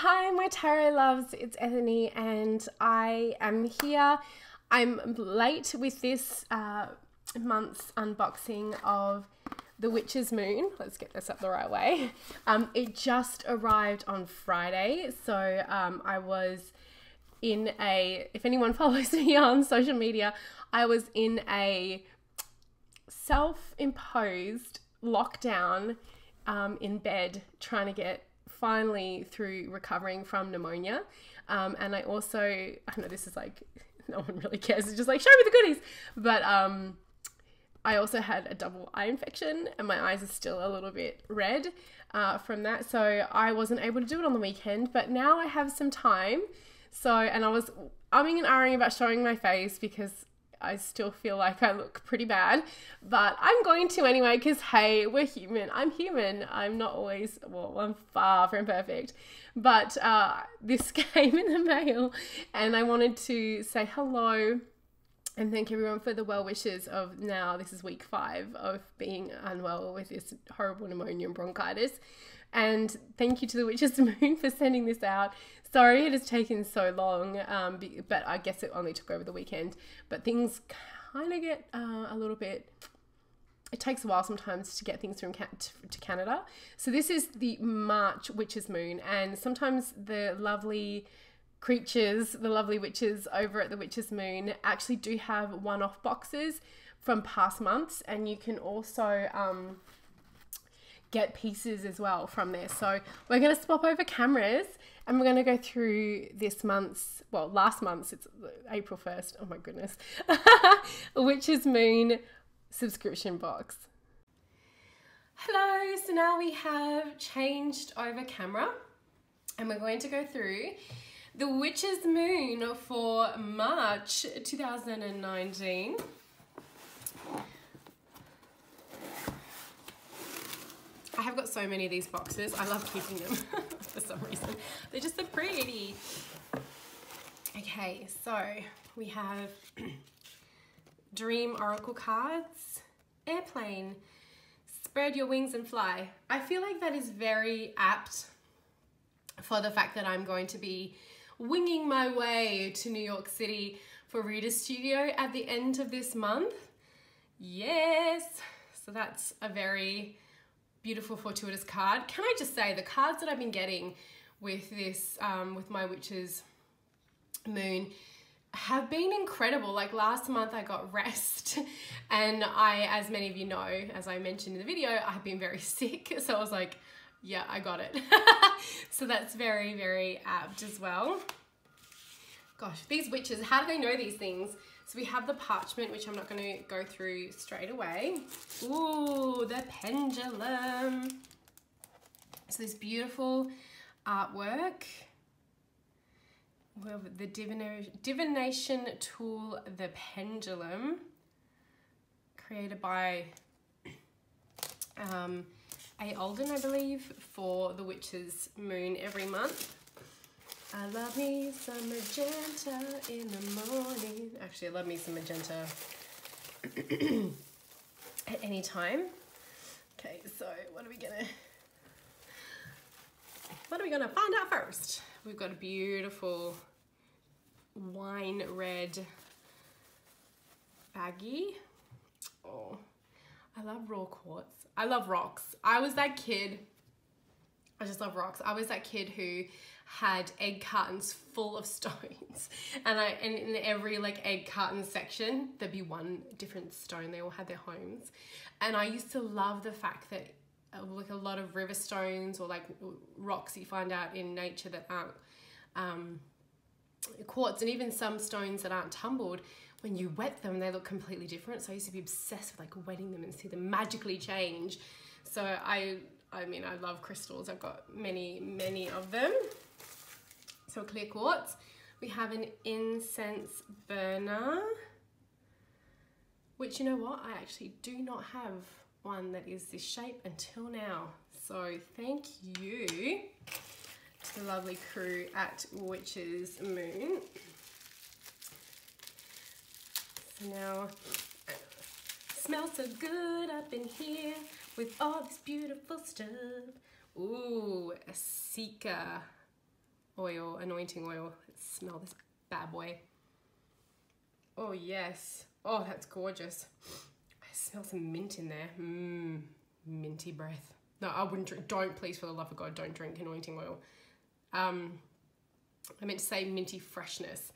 Hi, my tarot loves, it's Ethany and I am here. I'm late with this month's unboxing of the Witch's Moon. Let's get this up the right way. It just arrived on Friday, so I was in if anyone follows me on social media, I was in a self-imposed lockdown in bed trying to get finally through recovering from pneumonia. And I also, I know this is like, no one really cares. It's just like, show me the goodies. But I also had a double eye infection and my eyes are still a little bit red from that. So I wasn't able to do it on the weekend, but now I have some time. So, and I was umming and ahhing about showing my face because I still feel like I look pretty bad, but I'm going to anyway because, hey, we're human. I'm human. I'm not always, well, I'm far from perfect, but this came in the mail and I wanted to say hello and thank everyone for the well wishes of now. This is week 5 of being unwell with this horrible pneumonia and bronchitis. And thank you to the Witch's Moon for sending this out. Sorry it has taken so long, but I guess it only took over the weekend. But things kind of get a little bit, it takes a while sometimes to get things from to Canada. So this is the March Witch's Moon, and sometimes the lovely creatures, the lovely witches over at the Witch's Moon actually do have one-off boxes from past months, and you can also get pieces as well from there. So we're going to swap over cameras and we're going to go through this month's, well, last month's, it's April 1st. Oh my goodness. Witch's Moon subscription box. Hello. So now we have changed over camera and we're going to go through the Witch's Moon for March 2019. I have got so many of these boxes. I love keeping them for some reason. They're just so pretty. Okay, so we have Dream Oracle cards, Airplane, Spread Your Wings and Fly. I feel like that is very apt for the fact that I'm going to be winging my way to New York City for Reader Studio at the end of this month. Yes, so that's a very beautiful fortuitous card. Can I just say the cards that I've been getting with this, with my Witch's Moon have been incredible. Like last month I got Rest and as many of you know, as I mentioned in the video, I've been very sick. So I was like, yeah, I got it. So that's very, very apt as well. Gosh, these witches, how do they know these things? So we have the parchment, which I'm not going to go through straight away. Ooh, the pendulum. So this beautiful artwork. We have the divination tool, the pendulum, created by A. Alden, I believe, for the Witch's Moon every month. I love me some magenta in the morning. Actually, I love me some magenta at any time. Okay, so what are we gonna find out first? We've got a beautiful wine red baggie. Oh, I love raw quartz. I love rocks. I was that kid. I just love rocks. I was that kid who had egg cartons full of stones, and in every like egg carton section there'd be one different stone. They all had their homes, and I used to love the fact that like a lot of river stones or like rocks you find out in nature that aren't quartz, and even some stones that aren't tumbled, when you wet them they look completely different. So I used to be obsessed with like wetting them and see them magically change. So I mean, I love crystals. I've got many of them. So clear quartz. We have an incense burner, which, you know what, I actually do not have one that is this shape until now. So thank you to the lovely crew at Witch's Moon. So now, smells so good up in here with all this beautiful stuff. Ooh, a Sika oil, anointing oil. Let's smell this bad boy. Oh yes. Oh, that's gorgeous. I smell some mint in there. Minty breath. No, I wouldn't drink. Don't, please, for the love of God, don't drink anointing oil. I meant to say minty freshness,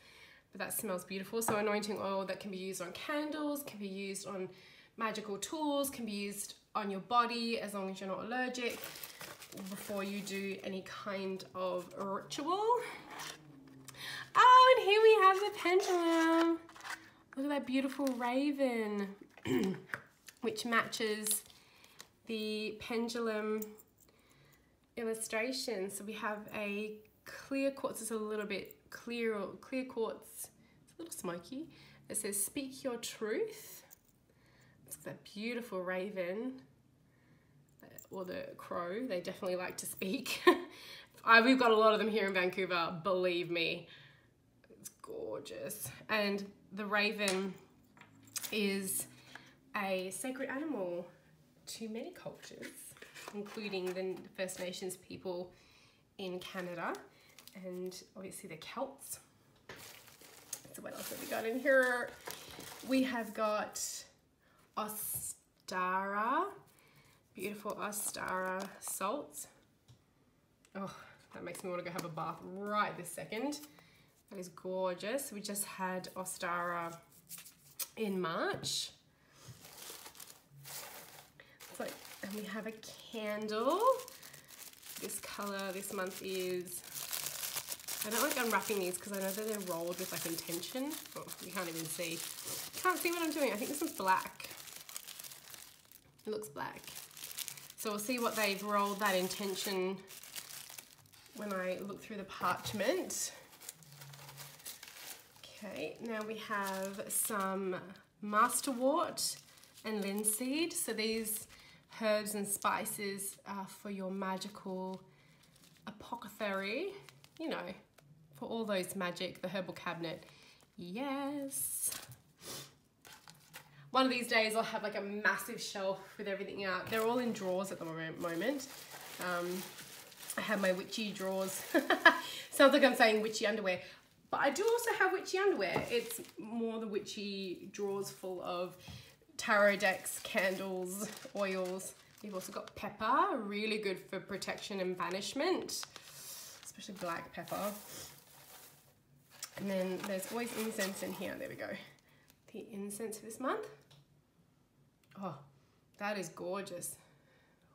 but that smells beautiful. So anointing oil that can be used on candles, can be used on magical tools, can be used on your body as long as you're not allergic, before you do any kind of ritual. Oh, and here we have the pendulum. Look at that beautiful raven, which matches the pendulum illustration. So we have a clear quartz. It's a little bit clear quartz. It's a little smoky. It says, "Speak your truth." It's that beautiful raven, or the crow. They definitely like to speak. We've got a lot of them here in Vancouver, believe me. It's gorgeous. And the raven is a sacred animal to many cultures, including the First Nations people in Canada, and obviously the Celts. So what else have we got in here? We have got Ostara, beautiful Ostara salts. Oh, that makes me want to go have a bath right this second. That is gorgeous. We just had Ostara in March. So, and we have a candle. This color this month is, I don't like unwrapping these because I know that they're rolled with like intention. Oh, you can't even see. Can't see what I'm doing. I think this one's black. It looks black. So we'll see what they've rolled that intention when I look through the parchment. Okay, now we have some masterwort and linseed. So these herbs and spices are for your magical apothecary, you know, for all those magic, the herbal cabinet. Yes. One of these days I'll have like a massive shelf with everything out. They're all in drawers at the moment. I have my witchy drawers. Sounds like I'm saying witchy underwear. But I do also have witchy underwear. It's more the witchy drawers full of tarot decks, candles, oils. We've also got pepper, really good for protection and banishment, especially black pepper. And then there's always incense in here. There we go. The incense for this month. Oh, that is gorgeous.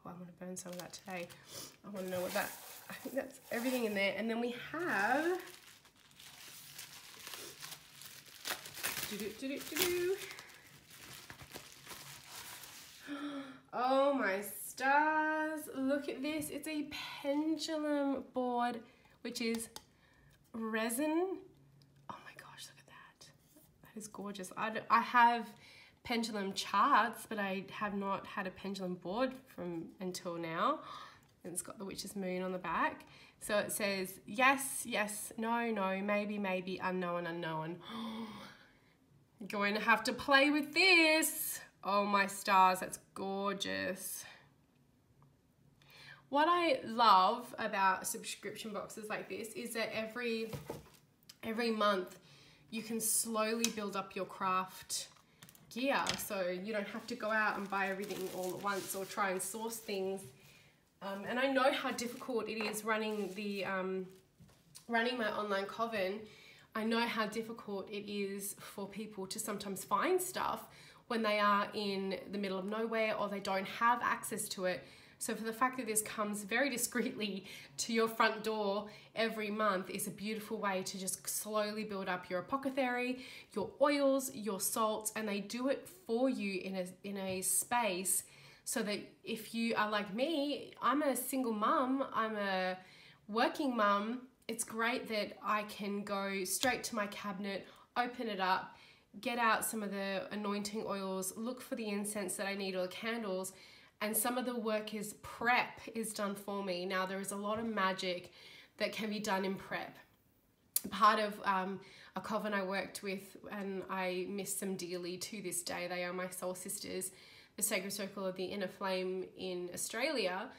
Oh, I'm gonna burn some of that today. I wanna know what that, I think that's everything in there. And then we have, oh my stars, look at this. It's a pendulum board, which is resin. Oh my gosh, look at that. That is gorgeous. I have pendulum charts, but I have not had a pendulum board from until now. And it's got the witch's moon on the back. So it says, yes, yes, no, no, maybe, maybe, unknown, unknown. Going to have to play with this. Oh my stars, that's gorgeous. What I love about subscription boxes like this is that every month you can slowly build up your craft gear, so you don't have to go out and buy everything all at once or try and source things. And I know how difficult it is running the running my online coven. I know how difficult it is for people to sometimes find stuff when they are in the middle of nowhere or they don't have access to it. So for the fact that this comes very discreetly to your front door every month is a beautiful way to just slowly build up your apothecary, your oils, your salts, and they do it for you in a space so that if you are like me, I'm a single mum, I'm a working mum, it's great that I can go straight to my cabinet, open it up, get out some of the anointing oils, look for the incense that I need or the candles, and some of the work is prep is done for me. Now there is a lot of magic that can be done in prep. Part of a coven I worked with, and I miss them dearly to this day, they are my soul sisters, the Sacred Circle of the Inner Flame in Australia.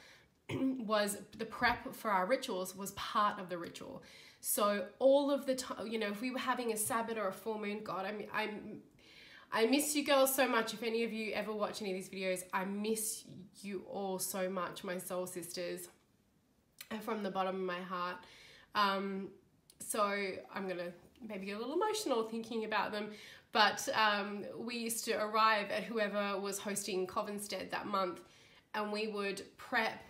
was the prep for our rituals was part of the ritual. So all of the time, you know, if we were having a Sabbath or a full moon, God, I miss you girls so much. If any of you ever watch any of these videos, I miss you all so much, my soul sisters, and from the bottom of my heart. So I'm gonna maybe get a little emotional thinking about them, but we used to arrive at whoever was hosting Covenstead that month, and we would prep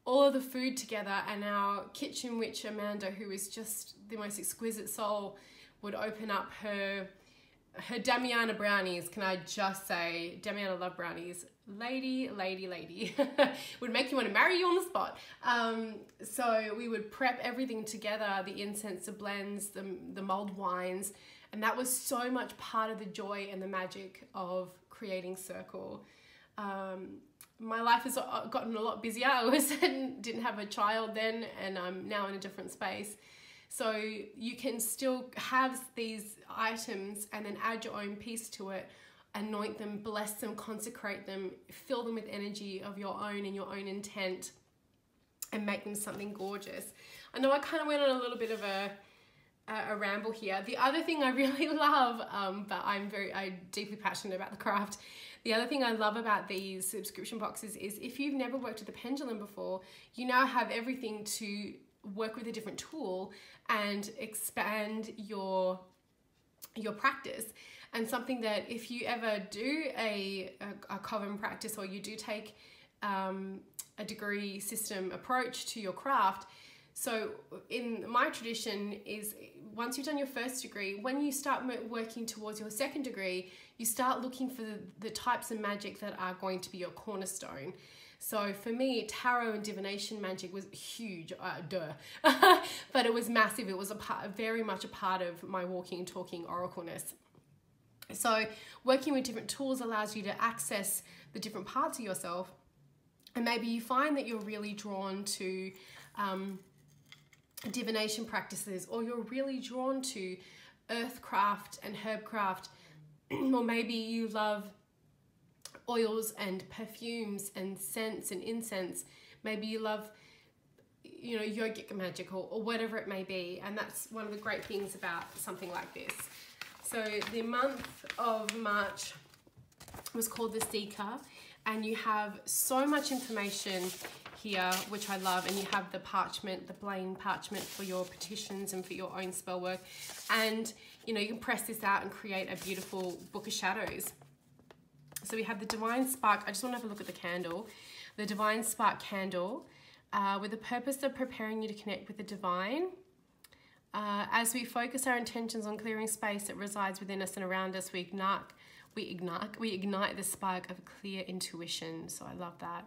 all of the food together, and our kitchen witch Amanda, who is just the most exquisite soul, would open up her Damiana brownies. Can I just say, Damiana love brownies. Lady. Would make you want to marry you on the spot. So we would prep everything together, the incense, the blends, the mulled wines, and that was so much part of the joy and the magic of creating Circle. My life has gotten a lot busier. I didn't have a child then, and I'm now in a different space. So you can still have these items and then add your own piece to it, anoint them, bless them, consecrate them, fill them with energy of your own and your own intent, and make them something gorgeous. I know I kind of went on a little bit of a ramble here. The other thing I really love, but I'm deeply passionate about the craft. The other thing I love about these subscription boxes is if you've never worked with the pendulum before, you now have everything to work with a different tool and expand your practice. And something that if you ever do a coven practice, or you do take a degree system approach to your craft, so in my tradition is once you've done your first degree, when you start working towards your second degree, you start looking for the types of magic that are going to be your cornerstone. So for me, tarot and divination magic was huge, but it was massive. It was very much a part of my walking and talking oracleness. So working with different tools allows you to access the different parts of yourself, and maybe you find that you're really drawn to divination practices, or you're really drawn to earthcraft and herbcraft, or maybe you love oils and perfumes and scents and incense. Maybe you love, you know, yogic magic or whatever it may be. And that's one of the great things about something like this. So the month of March was called the Seeker, and you have so much information here, which I love, and you have the parchment, the plain parchment for your petitions and for your own spell work. And, you know, you can press this out and create a beautiful book of shadows. So we have the Divine Spark. I just want to have a look at the candle. The Divine Spark candle, with the purpose of preparing you to connect with the divine. As we focus our intentions on clearing space that resides within us and around us, we ignite the spark of clear intuition. So I love that.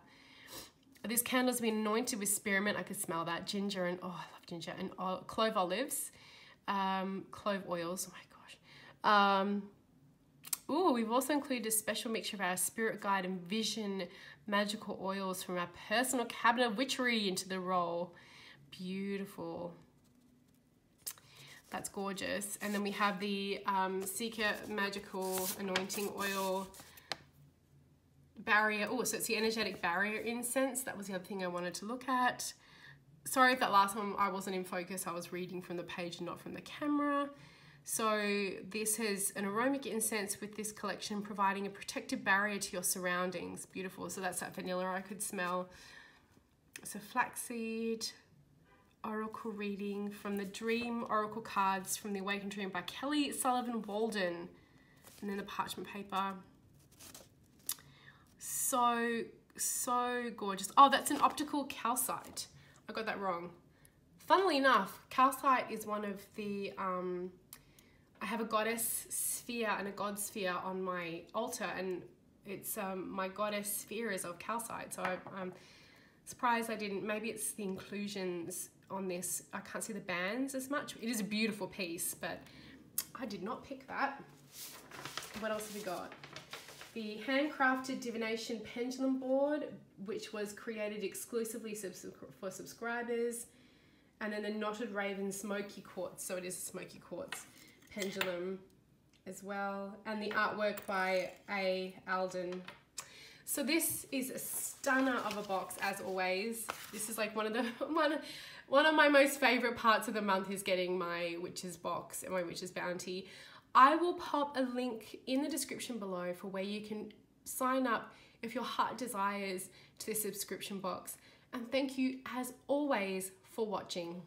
This candle has been anointed with spearmint. I could smell that. Ginger and, oh, I love ginger. And clove olives. Clove oils. Oh my gosh. Ooh, we've also included a special mixture of our spirit guide and vision magical oils from our personal cabinet of witchery into the roll. Beautiful. That's gorgeous. And then we have the Seeker Magical Anointing Oil Barrier. Oh, so it's the Energetic Barrier Incense. That was the other thing I wanted to look at. Sorry if that last one I wasn't in focus. I was reading from the page and not from the camera. So this has an aromatic incense with this collection, providing a protective barrier to your surroundings. Beautiful. So that's that vanilla I could smell. So flaxseed. Oracle reading from the Dream Oracle cards from the Awakened Dream by Kelly Sullivan Walden. And then the parchment paper. So gorgeous. Oh, that's an optical calcite. I got that wrong. Funnily enough, calcite is one of the, I have a goddess sphere and a god sphere on my altar, and it's my goddess sphere is of calcite. So I'm surprised I didn't, maybe it's the inclusions on this. I can't see the bands as much. It is a beautiful piece, but I did not pick that. What else have we got? The handcrafted divination pendulum board, which was created exclusively for subscribers. And then the Knotted Raven smoky quartz. So it is a smoky quartz pendulum as well. And the artwork by A. Alden. So this is a stunner of a box as always. This is like one of my most favorite parts of the month is getting my Witch's box and my Witch's Bounty. I will pop a link in the description below for where you can sign up if your heart desires to this subscription box. And thank you as always for watching.